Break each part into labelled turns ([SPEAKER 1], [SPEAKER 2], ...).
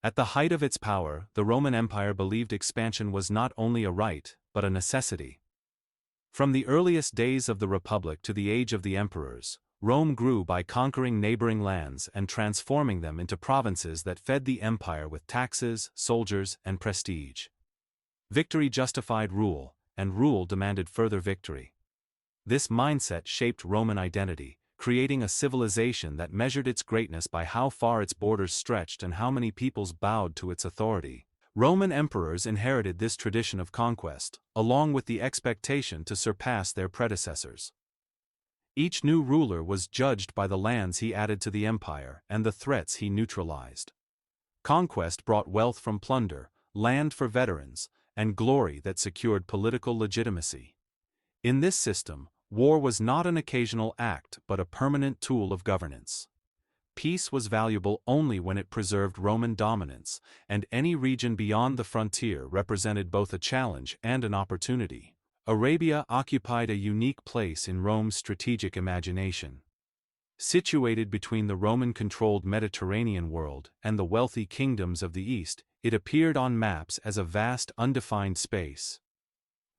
[SPEAKER 1] At the height of its power, the Roman Empire believed expansion was not only a right, but a necessity. From the earliest days of the Republic to the age of the emperors, Rome grew by conquering neighboring lands and transforming them into provinces that fed the empire with taxes, soldiers, and prestige. Victory justified rule, and rule demanded further victory. This mindset shaped Roman identity, creating a civilization that measured its greatness by how far its borders stretched and how many peoples bowed to its authority. Roman emperors inherited this tradition of conquest, along with the expectation to surpass their predecessors. Each new ruler was judged by the lands he added to the empire and the threats he neutralized. Conquest brought wealth from plunder, land for veterans, and glory that secured political legitimacy. In this system, war was not an occasional act but a permanent tool of governance. Peace was valuable only when it preserved Roman dominance, and any region beyond the frontier represented both a challenge and an opportunity. Arabia occupied a unique place in Rome's strategic imagination. Situated between the Roman-controlled Mediterranean world and the wealthy kingdoms of the East, it appeared on maps as a vast undefined space.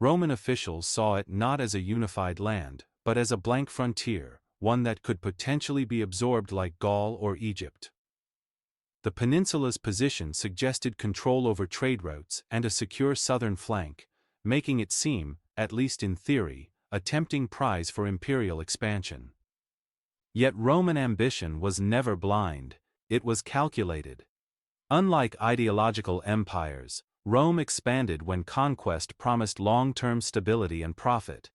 [SPEAKER 1] Roman officials saw it not as a unified land, but as a blank frontier, one that could potentially be absorbed like Gaul or Egypt. The peninsula's position suggested control over trade routes and a secure southern flank, making it seem, at least in theory, a tempting prize for imperial expansion. Yet Roman ambition was never blind, it was calculated. Unlike ideological empires, Rome expanded when conquest promised long-term stability and profit.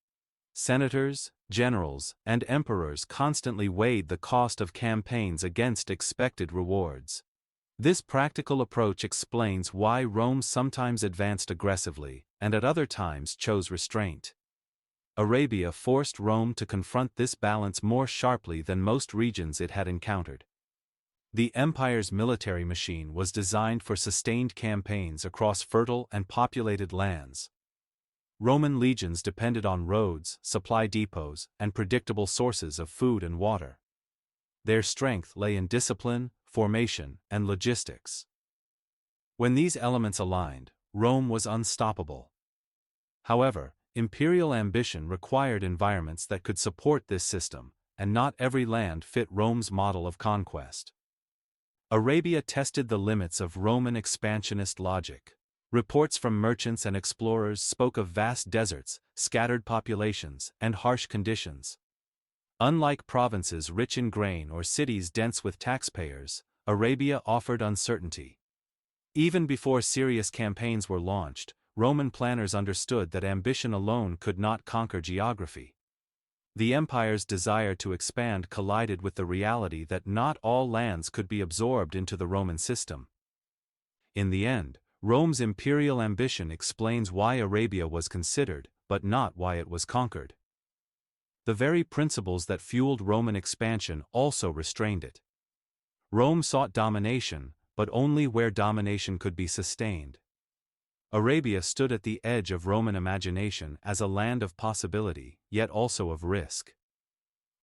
[SPEAKER 1] Senators, generals, and emperors constantly weighed the cost of campaigns against expected rewards. This practical approach explains why Rome sometimes advanced aggressively, and at other times chose restraint. Arabia forced Rome to confront this balance more sharply than most regions it had encountered. The empire's military machine was designed for sustained campaigns across fertile and populated lands. Roman legions depended on roads, supply depots, and predictable sources of food and water. Their strength lay in discipline, formation, and logistics. When these elements aligned, Rome was unstoppable. However, imperial ambition required environments that could support this system, and not every land fit Rome's model of conquest. Arabia tested the limits of Roman expansionist logic. Reports from merchants and explorers spoke of vast deserts, scattered populations, and harsh conditions. Unlike provinces rich in grain or cities dense with taxpayers, Arabia offered uncertainty. Even before serious campaigns were launched, Roman planners understood that ambition alone could not conquer geography. The empire's desire to expand collided with the reality that not all lands could be absorbed into the Roman system. In the end, Rome's imperial ambition explains why Arabia was considered, but not why it was conquered. The very principles that fueled Roman expansion also restrained it. Rome sought domination, but only where domination could be sustained. Arabia stood at the edge of Roman imagination as a land of possibility, yet also of risk.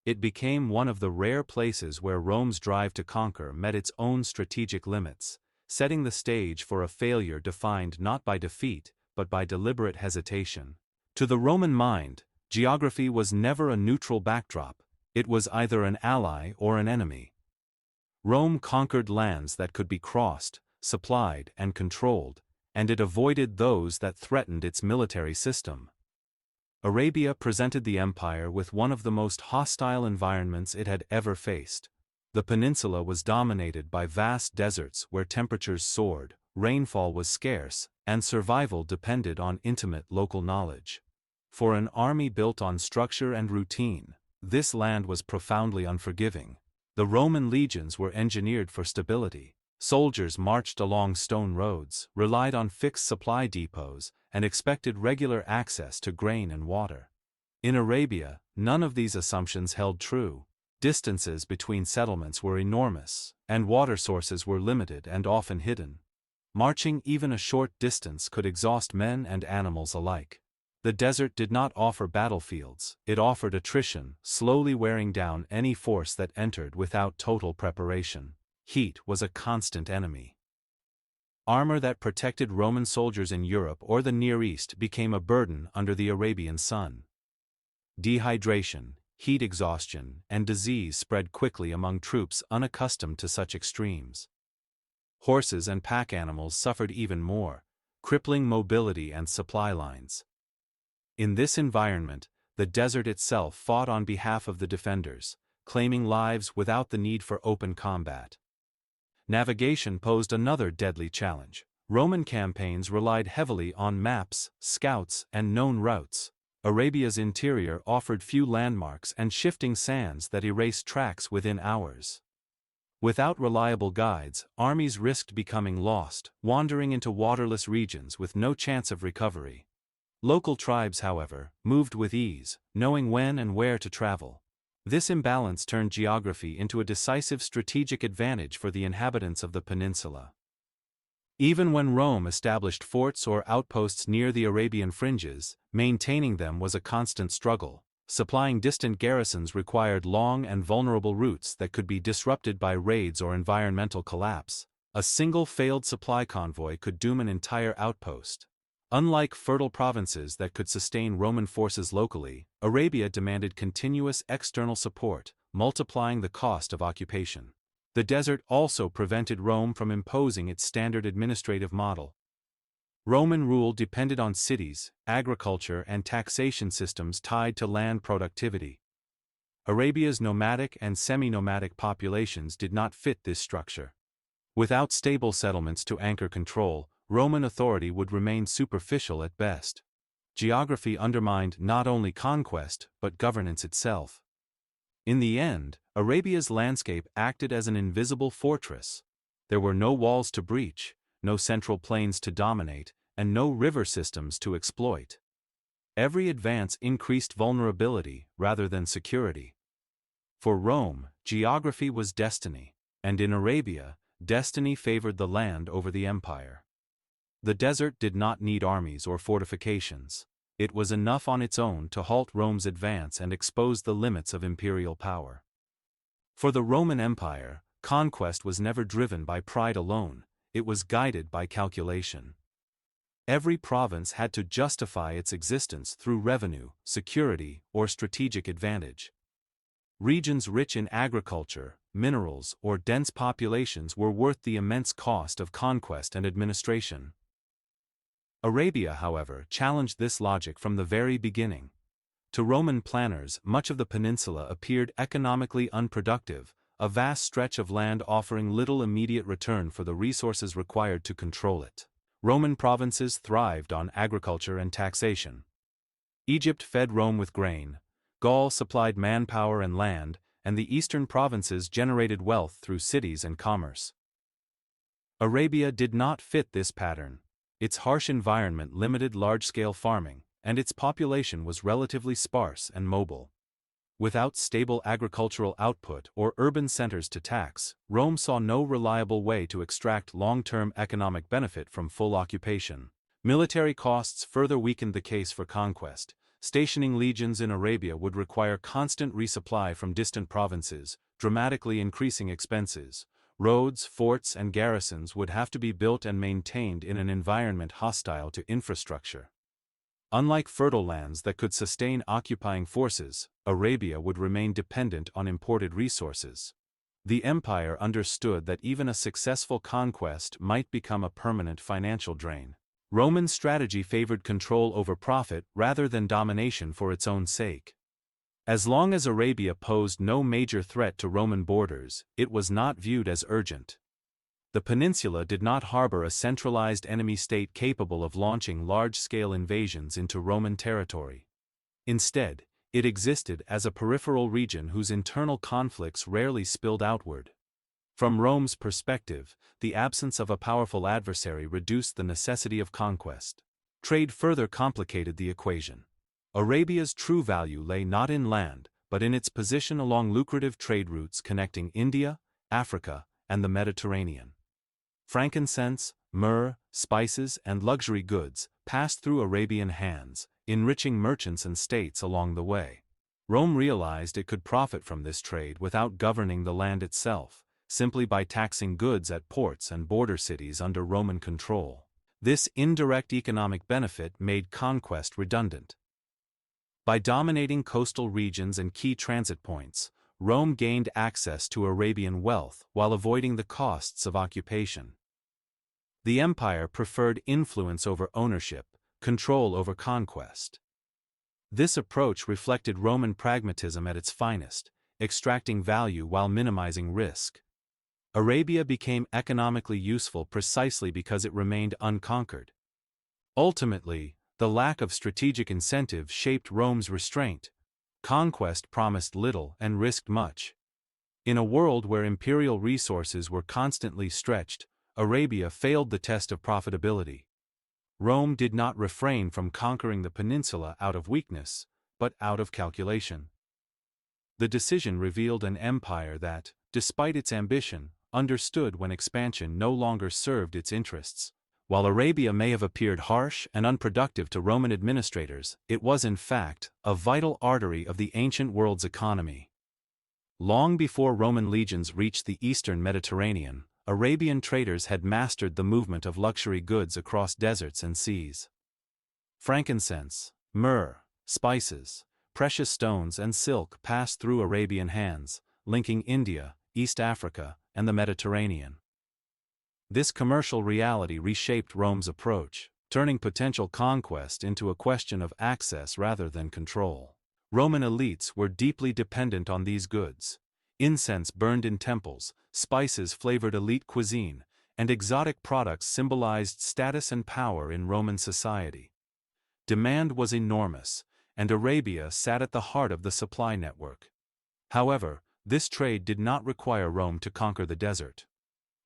[SPEAKER 1] It became one of the rare places where Rome's drive to conquer met its own strategic limits, setting the stage for a failure defined not by defeat, but by deliberate hesitation. To the Roman mind, geography was never a neutral backdrop, it was either an ally or an enemy. Rome conquered lands that could be crossed, supplied, and controlled, and it avoided those that threatened its military system. Arabia presented the empire with one of the most hostile environments it had ever faced. The peninsula was dominated by vast deserts where temperatures soared, rainfall was scarce, and survival depended on intimate local knowledge. For an army built on structure and routine, this land was profoundly unforgiving. The Roman legions were engineered for stability. Soldiers marched along stone roads, relied on fixed supply depots, and expected regular access to grain and water. In Arabia, none of these assumptions held true. Distances between settlements were enormous, and water sources were limited and often hidden. Marching even a short distance could exhaust men and animals alike. The desert did not offer battlefields, it offered attrition, slowly wearing down any force that entered without total preparation. Heat was a constant enemy. Armor that protected Roman soldiers in Europe or the Near East became a burden under the Arabian sun. Dehydration, heat exhaustion, and disease spread quickly among troops unaccustomed to such extremes. Horses and pack animals suffered even more, crippling mobility and supply lines. In this environment, the desert itself fought on behalf of the defenders, claiming lives without the need for open combat. Navigation posed another deadly challenge. Roman campaigns relied heavily on maps, scouts, and known routes. Arabia's interior offered few landmarks and shifting sands that erased tracks within hours. Without reliable guides, armies risked becoming lost, wandering into waterless regions with no chance of recovery. Local tribes, however, moved with ease, knowing when and where to travel. This imbalance turned geography into a decisive strategic advantage for the inhabitants of the peninsula. Even when Rome established forts or outposts near the Arabian fringes, maintaining them was a constant struggle. Supplying distant garrisons required long and vulnerable routes that could be disrupted by raids or environmental collapse. A single failed supply convoy could doom an entire outpost. Unlike fertile provinces that could sustain Roman forces locally, Arabia demanded continuous external support, multiplying the cost of occupation. The desert also prevented Rome from imposing its standard administrative model. Roman rule depended on cities, agriculture, and taxation systems tied to land productivity. Arabia's nomadic and semi-nomadic populations did not fit this structure. Without stable settlements to anchor control, Roman authority would remain superficial at best. Geography undermined not only conquest but governance itself. In the end, Arabia's landscape acted as an invisible fortress. There were no walls to breach, no central plains to dominate, and no river systems to exploit. Every advance increased vulnerability rather than security. For Rome, geography was destiny, and in Arabia, destiny favored the land over the empire. The desert did not need armies or fortifications. It was enough on its own to halt Rome's advance and expose the limits of imperial power. For the Roman Empire, conquest was never driven by pride alone, it was guided by calculation. Every province had to justify its existence through revenue, security, or strategic advantage. Regions rich in agriculture, minerals, or dense populations were worth the immense cost of conquest and administration. Arabia, however, challenged this logic from the very beginning. To Roman planners, much of the peninsula appeared economically unproductive, a vast stretch of land offering little immediate return for the resources required to control it. Roman provinces thrived on agriculture and taxation. Egypt fed Rome with grain, Gaul supplied manpower and land, and the eastern provinces generated wealth through cities and commerce. Arabia did not fit this pattern. Its harsh environment limited large-scale farming, and its population was relatively sparse and mobile. Without stable agricultural output or urban centers to tax, Rome saw no reliable way to extract long-term economic benefit from full occupation. Military costs further weakened the case for conquest. Stationing legions in Arabia would require constant resupply from distant provinces, dramatically increasing expenses. Roads, forts, and garrisons would have to be built and maintained in an environment hostile to infrastructure. Unlike fertile lands that could sustain occupying forces, Arabia would remain dependent on imported resources. The empire understood that even a successful conquest might become a permanent financial drain. Roman strategy favored control over profit rather than domination for its own sake. As long as Arabia posed no major threat to Roman borders, it was not viewed as urgent. The peninsula did not harbor a centralized enemy state capable of launching large-scale invasions into Roman territory. Instead, it existed as a peripheral region whose internal conflicts rarely spilled outward. From Rome's perspective, the absence of a powerful adversary reduced the necessity of conquest. Trade further complicated the equation. Arabia's true value lay not in land, but in its position along lucrative trade routes connecting India, Africa, and the Mediterranean. Frankincense, myrrh, spices, and luxury goods passed through Arabian hands, enriching merchants and states along the way. Rome realized it could profit from this trade without governing the land itself, simply by taxing goods at ports and border cities under Roman control. This indirect economic benefit made conquest redundant. By dominating coastal regions and key transit points, Rome gained access to Arabian wealth while avoiding the costs of occupation. The empire preferred influence over ownership, control over conquest. This approach reflected Roman pragmatism at its finest, extracting value while minimizing risk. Arabia became economically useful precisely because it remained unconquered. Ultimately, the lack of strategic incentive shaped Rome's restraint. Conquest promised little and risked much. In a world where imperial resources were constantly stretched, Arabia failed the test of profitability. Rome did not refrain from conquering the peninsula out of weakness, but out of calculation. The decision revealed an empire that, despite its ambition, understood when expansion no longer served its interests. While Arabia may have appeared harsh and unproductive to Roman administrators, it was in fact a vital artery of the ancient world's economy. Long before Roman legions reached the eastern Mediterranean, Arabian traders had mastered the movement of luxury goods across deserts and seas. Frankincense, myrrh, spices, precious stones and silk passed through Arabian hands, linking India, East Africa, and the Mediterranean. This commercial reality reshaped Rome's approach, turning potential conquest into a question of access rather than control. Roman elites were deeply dependent on these goods. Incense burned in temples, spices flavored elite cuisine, and exotic products symbolized status and power in Roman society. Demand was enormous, and Arabia sat at the heart of the supply network. However, this trade did not require Rome to conquer the desert.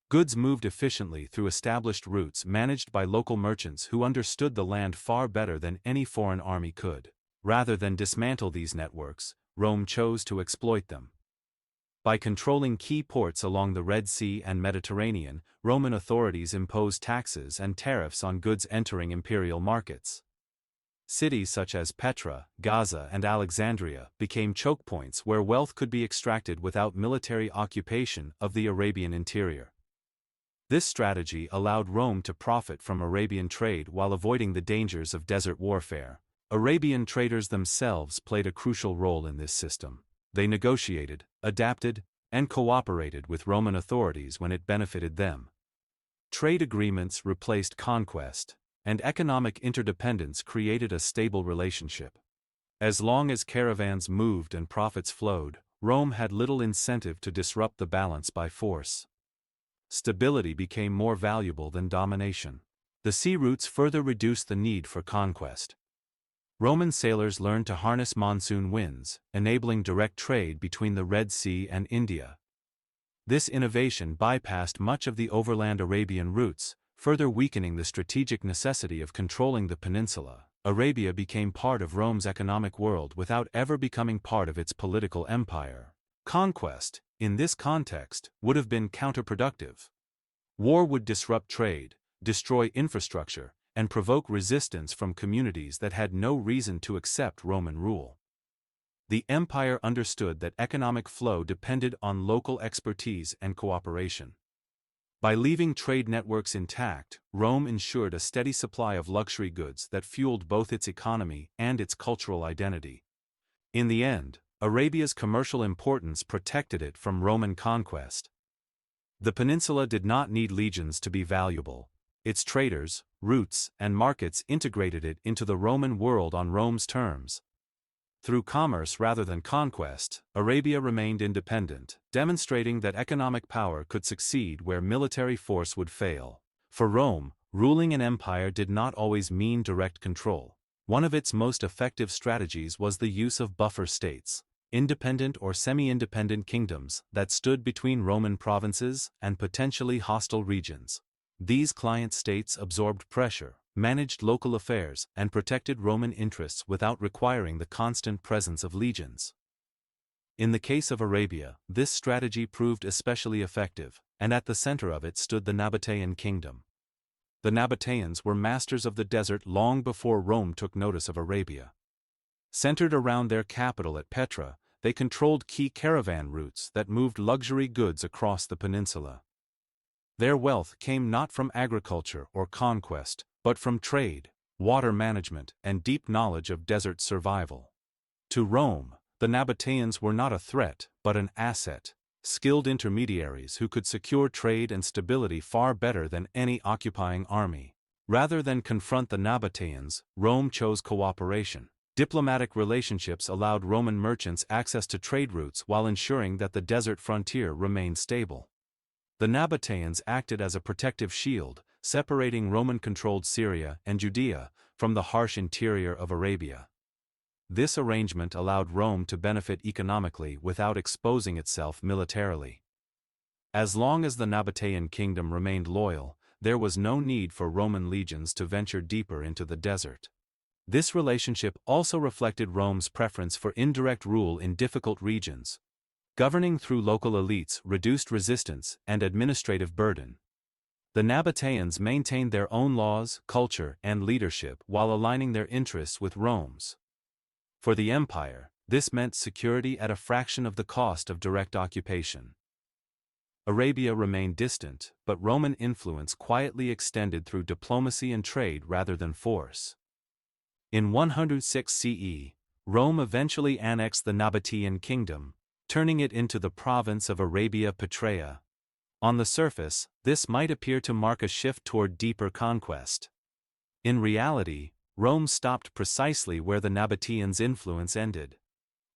[SPEAKER 1] Goods moved efficiently through established routes managed by local merchants who understood the land far better than any foreign army could. Rather than dismantle these networks, Rome chose to exploit them. By controlling key ports along the Red Sea and Mediterranean, Roman authorities imposed taxes and tariffs on goods entering imperial markets. Cities such as Petra, Gaza, and Alexandria became choke points where wealth could be extracted without military occupation of the Arabian interior. This strategy allowed Rome to profit from Arabian trade while avoiding the dangers of desert warfare. Arabian traders themselves played a crucial role in this system. They negotiated, adapted, and cooperated with Roman authorities when it benefited them. Trade agreements replaced conquest, and economic interdependence created a stable relationship. As long as caravans moved and profits flowed, Rome had little incentive to disrupt the balance by force. Stability became more valuable than domination. The sea routes further reduced the need for conquest. Roman sailors learned to harness monsoon winds, enabling direct trade between the Red Sea and India. This innovation bypassed much of the overland Arabian routes, further weakening the strategic necessity of controlling the peninsula. Arabia became part of Rome's economic world without ever becoming part of its political empire. Conquest, in this context, would have been counterproductive. War would disrupt trade, destroy infrastructure, and provoke resistance from communities that had no reason to accept Roman rule. The empire understood that economic flow depended on local expertise and cooperation. By leaving trade networks intact, Rome ensured a steady supply of luxury goods that fueled both its economy and its cultural identity. In the end, Arabia's commercial importance protected it from Roman conquest. The peninsula did not need legions to be valuable. Its traders, routes, and markets integrated it into the Roman world on Rome's terms. Through commerce rather than conquest, Arabia remained independent, demonstrating that economic power could succeed where military force would fail. For Rome, ruling an empire did not always mean direct control. One of its most effective strategies was the use of buffer states, independent or semi-independent kingdoms that stood between Roman provinces and potentially hostile regions. These client states absorbed pressure, managed local affairs, and protected Roman interests without requiring the constant presence of legions. In the case of Arabia, this strategy proved especially effective, and at the center of it stood the Nabatean kingdom. The Nabateans were masters of the desert long before Rome took notice of Arabia. Centered around their capital at Petra, they controlled key caravan routes that moved luxury goods across the peninsula. Their wealth came not from agriculture or conquest, but from trade, water management, and deep knowledge of desert survival. To Rome, the Nabateans were not a threat, but an asset, skilled intermediaries who could secure trade and stability far better than any occupying army. Rather than confront the Nabateans, Rome chose cooperation. Diplomatic relationships allowed Roman merchants access to trade routes while ensuring that the desert frontier remained stable. The Nabateans acted as a protective shield, separating Roman-controlled Syria and Judea from the harsh interior of Arabia. This arrangement allowed Rome to benefit economically without exposing itself militarily. As long as the Nabatean kingdom remained loyal, there was no need for Roman legions to venture deeper into the desert. This relationship also reflected Rome's preference for indirect rule in difficult regions. Governing through local elites reduced resistance and administrative burden. The Nabateans maintained their own laws, culture, and leadership while aligning their interests with Rome's. For the empire, this meant security at a fraction of the cost of direct occupation. Arabia remained distant, but Roman influence quietly extended through diplomacy and trade rather than force. In 106 CE, Rome eventually annexed the Nabatean kingdom, turning it into the province of Arabia Petraea. On the surface, this might appear to mark a shift toward deeper conquest. In reality, Rome stopped precisely where the Nabateans' influence ended.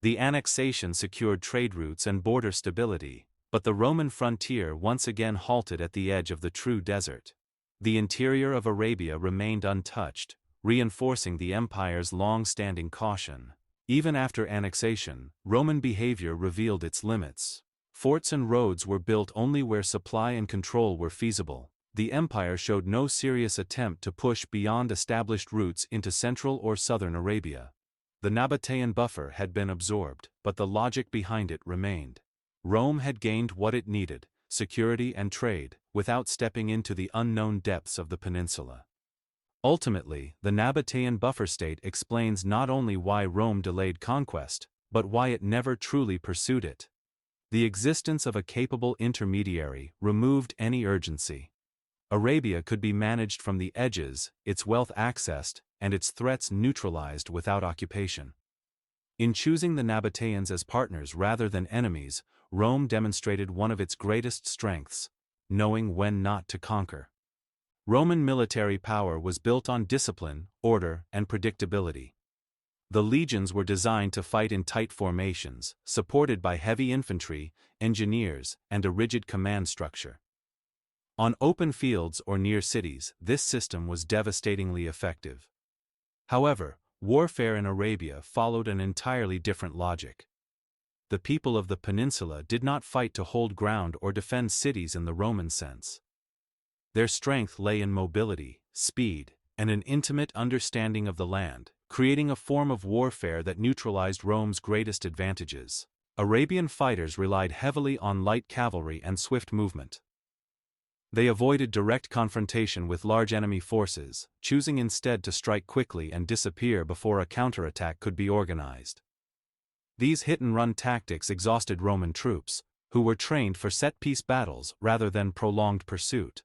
[SPEAKER 1] The annexation secured trade routes and border stability, but the Roman frontier once again halted at the edge of the true desert. The interior of Arabia remained untouched, reinforcing the empire's long-standing caution. Even after annexation, Roman behavior revealed its limits. Forts and roads were built only where supply and control were feasible. The empire showed no serious attempt to push beyond established routes into central or southern Arabia. The Nabatean buffer had been absorbed, but the logic behind it remained. Rome had gained what it needed, security and trade, without stepping into the unknown depths of the peninsula. Ultimately, the Nabatean buffer state explains not only why Rome delayed conquest, but why it never truly pursued it. The existence of a capable intermediary removed any urgency. Arabia could be managed from the edges, its wealth accessed, and its threats neutralized without occupation. In choosing the Nabateans as partners rather than enemies, Rome demonstrated one of its greatest strengths: knowing when not to conquer. Roman military power was built on discipline, order, and predictability. The legions were designed to fight in tight formations, supported by heavy infantry, engineers, and a rigid command structure. On open fields or near cities, this system was devastatingly effective. However, warfare in Arabia followed an entirely different logic. The people of the peninsula did not fight to hold ground or defend cities in the Roman sense. Their strength lay in mobility, speed, and an intimate understanding of the land, creating a form of warfare that neutralized Rome's greatest advantages. Arabian fighters relied heavily on light cavalry and swift movement. They avoided direct confrontation with large enemy forces, choosing instead to strike quickly and disappear before a counterattack could be organized. These hit-and-run tactics exhausted Roman troops, who were trained for set-piece battles rather than prolonged pursuit.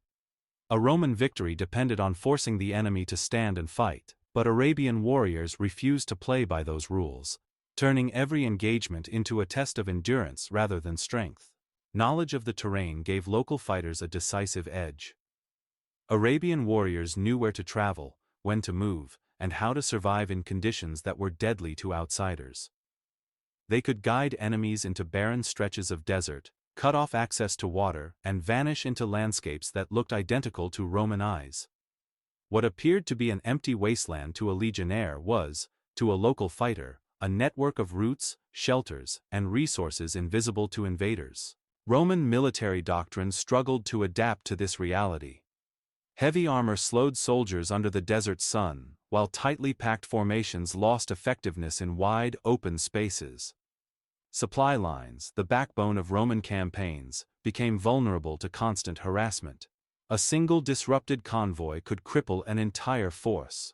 [SPEAKER 1] A Roman victory depended on forcing the enemy to stand and fight, but Arabian warriors refused to play by those rules, turning every engagement into a test of endurance rather than strength. Knowledge of the terrain gave local fighters a decisive edge. Arabian warriors knew where to travel, when to move, and how to survive in conditions that were deadly to outsiders. They could guide enemies into barren stretches of desert, cut off access to water, and vanish into landscapes that looked identical to Roman eyes. What appeared to be an empty wasteland to a legionnaire was, to a local fighter, a network of routes, shelters, and resources invisible to invaders. Roman military doctrine struggled to adapt to this reality. Heavy armor slowed soldiers under the desert sun, while tightly packed formations lost effectiveness in wide, open spaces. Supply lines, the backbone of Roman campaigns, became vulnerable to constant harassment. A single disrupted convoy could cripple an entire force.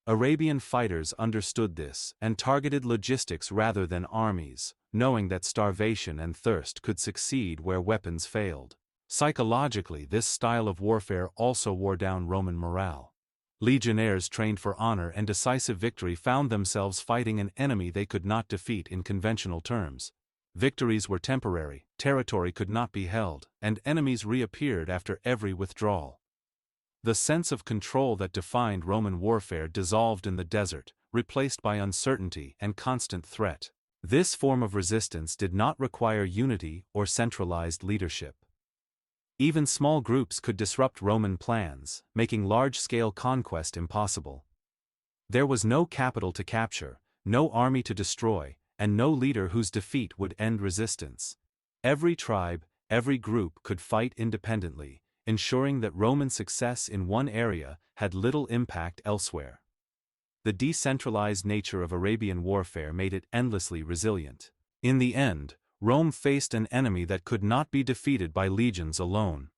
[SPEAKER 1] Arabian fighters understood this and targeted logistics rather than armies, knowing that starvation and thirst could succeed where weapons failed. Psychologically, this style of warfare also wore down Roman morale. Legionnaires trained for honor and decisive victory found themselves fighting an enemy they could not defeat in conventional terms. Victories were temporary, territory could not be held, and enemies reappeared after every withdrawal. The sense of control that defined Roman warfare dissolved in the desert, replaced by uncertainty and constant threat. This form of resistance did not require unity or centralized leadership. Even small groups could disrupt Roman plans, making large-scale conquest impossible. There was no capital to capture, no army to destroy, and no leader whose defeat would end resistance. Every tribe, every group could fight independently, ensuring that Roman success in one area had little impact elsewhere. The decentralized nature of Arabian warfare made it endlessly resilient. In the end, Rome faced an enemy that could not be defeated by legions alone.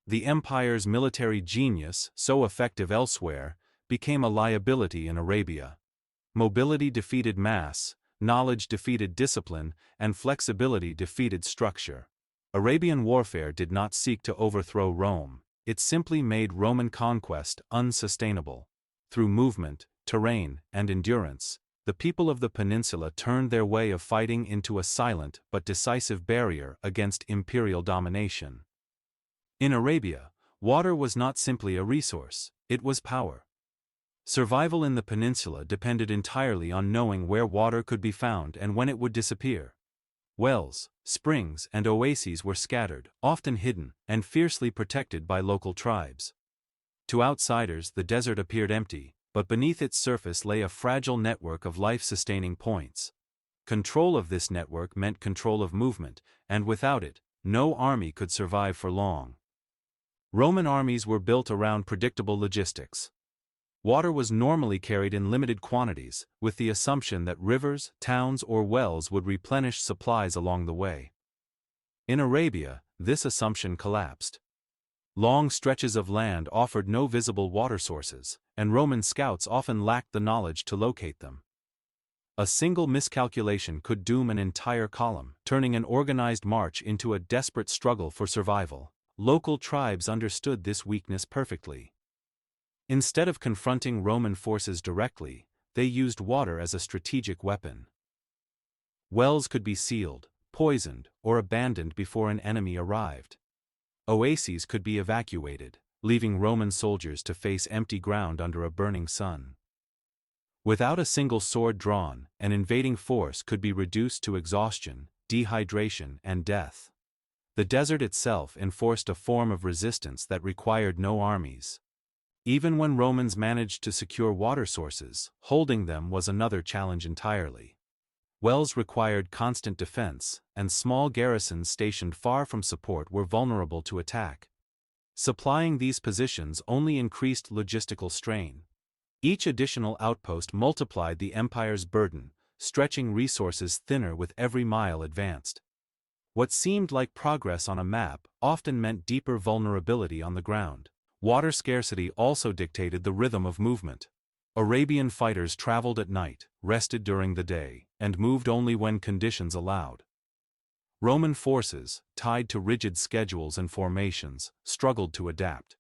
[SPEAKER 1] The empire's military genius, so effective elsewhere, became a liability in Arabia. Mobility defeated mass, knowledge defeated discipline, and flexibility defeated structure. Arabian warfare did not seek to overthrow Rome, it simply made Roman conquest unsustainable. Through movement, terrain, and endurance, the people of the peninsula turned their way of fighting into a silent but decisive barrier against imperial domination. In Arabia, water was not simply a resource, it was power. Survival in the peninsula depended entirely on knowing where water could be found and when it would disappear. Wells, springs, and oases were scattered, often hidden, and fiercely protected by local tribes. To outsiders, the desert appeared empty, but beneath its surface lay a fragile network of life-sustaining points. Control of this network meant control of movement, and without it, no army could survive for long. Roman armies were built around predictable logistics. Water was normally carried in limited quantities, with the assumption that rivers, towns, or wells would replenish supplies along the way. In Arabia, this assumption collapsed. Long stretches of land offered no visible water sources, and Roman scouts often lacked the knowledge to locate them. A single miscalculation could doom an entire column, turning an organized march into a desperate struggle for survival. Local tribes understood this weakness perfectly. Instead of confronting Roman forces directly, they used water as a strategic weapon. Wells could be sealed, poisoned, or abandoned before an enemy arrived. Oases could be evacuated, leaving Roman soldiers to face empty ground under a burning sun. Without a single sword drawn, an invading force could be reduced to exhaustion, dehydration, and death. The desert itself enforced a form of resistance that required no armies. Even when Romans managed to secure water sources, holding them was another challenge entirely. Wells required constant defense, and small garrisons stationed far from support were vulnerable to attack. Supplying these positions only increased logistical strain. Each additional outpost multiplied the empire's burden, stretching resources thinner with every mile advanced. What seemed like progress on a map often meant deeper vulnerability on the ground. Water scarcity also dictated the rhythm of movement. Arabian fighters traveled at night, rested during the day, and moved only when conditions allowed. Roman forces, tied to rigid schedules and formations, struggled to adapt.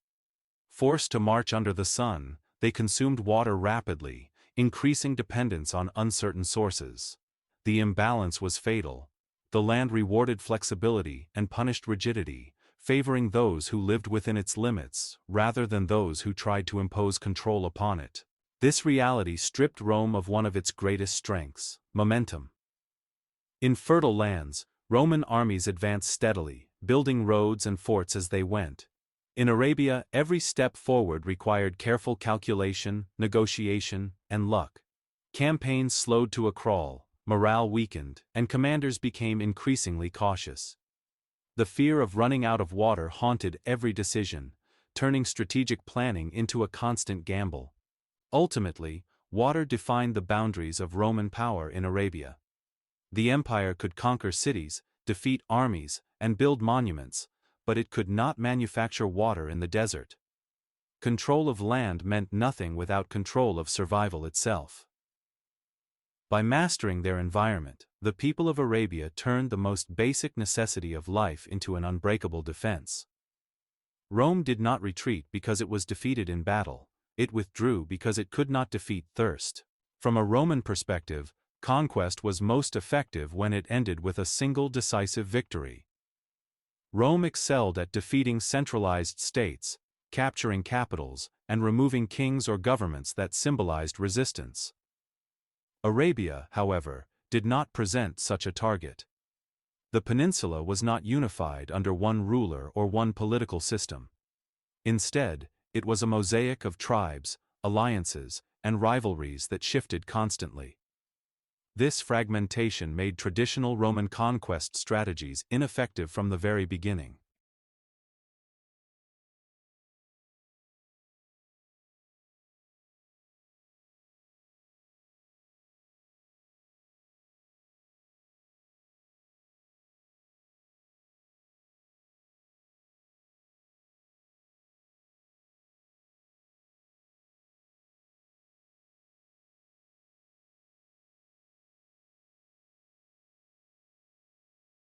[SPEAKER 1] Forced to march under the sun, they consumed water rapidly, increasing dependence on uncertain sources. The imbalance was fatal. The land rewarded flexibility and punished rigidity, favoring those who lived within its limits, rather than those who tried to impose control upon it. This reality stripped Rome of one of its greatest strengths, momentum. In fertile lands, Roman armies advanced steadily, building roads and forts as they went. In Arabia, every step forward required careful calculation, negotiation, and luck. Campaigns slowed to a crawl, morale weakened, and commanders became increasingly cautious. The fear of running out of water haunted every decision, turning strategic planning into a constant gamble. Ultimately, water defined the boundaries of Roman power in Arabia. The empire could conquer cities, defeat armies, and build monuments, but it could not manufacture water in the desert. Control of land meant nothing without control of survival itself. By mastering their environment, the people of Arabia turned the most basic necessity of life into an unbreakable defense. Rome did not retreat because it was defeated in battle, it withdrew because it could not defeat thirst. From a Roman perspective, conquest was most effective when it ended with a single decisive victory. Rome excelled at defeating centralized states, capturing capitals, and removing kings or governments that symbolized resistance. Arabia, however, did not present such a target. The peninsula was not unified under one ruler or one political system. Instead, it was a mosaic of tribes, alliances, and rivalries that shifted constantly. This fragmentation made traditional Roman conquest strategies ineffective from the very beginning.